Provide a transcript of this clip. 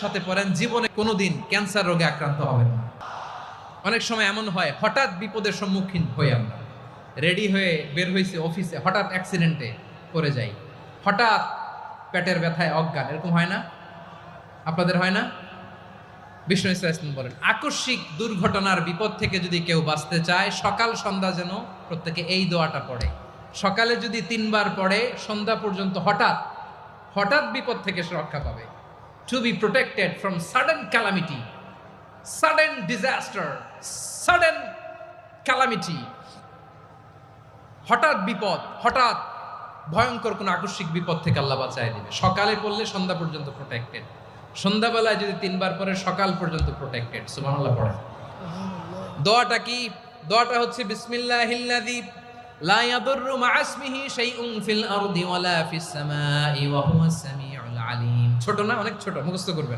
সাথে পড়েন, জীবনে কোনোদিন ক্যান্সার রোগে আক্রান্ত হবেন না। অনেক সময় এমন হয়, হঠাৎ বিপদের সম্মুখীন হই আমরা, রেডি হয়ে বের হয়েছে অফিসে, হঠাৎ অ্যাক্সিডেন্টে পড়ে যাই, হঠাৎ পেটের ব্যথায় অজ্ঞান, এরকম হয় না? আপনাদের হয় না? বিষ্ণু ইসলাম বলেন, আকস্মিক দুর্ঘটনার বিপদ থেকে যদি কেউ বাঁচতে চায়, সকাল সন্ধ্যা যেন প্রত্যেকে এই দোয়াটা পড়ে। সকালে যদি 3 বার পড়ে, সন্ধ্যা পর্যন্ত হঠাৎ হঠাৎ বিপদ থেকে সে রক্ষা পাবে। To be protected from sudden calamity, sudden disaster, sudden calamity, হঠাৎ বিপদ, হঠাৎ ভয়ঙ্কর কোন আকস্মিক বিপদ থেকে আল্লাহ বাঁচায় দিবে। সকালে পড়লে সন্ধ্যা পর্যন্ত প্রোটেক্টেড, সন্ধ্যাবেলায় যদি 3 বার পরে সকাল পর্যন্ত প্রোটেক্টেড। সুবহানাল্লাহ পড়ে। দোয়াটা কি? দোয়াটা হচ্ছে বিসমিল্লাহিল্লাযী লা ইয়াদুররু মা'a ইসমিহি শাইউন ফিল আরদি ওয়ালা ফিস সামাই ওয়া হুয়াস সামিউল আলিম। ছোট না? অনেক ছোট, মুখস্থ করবেন।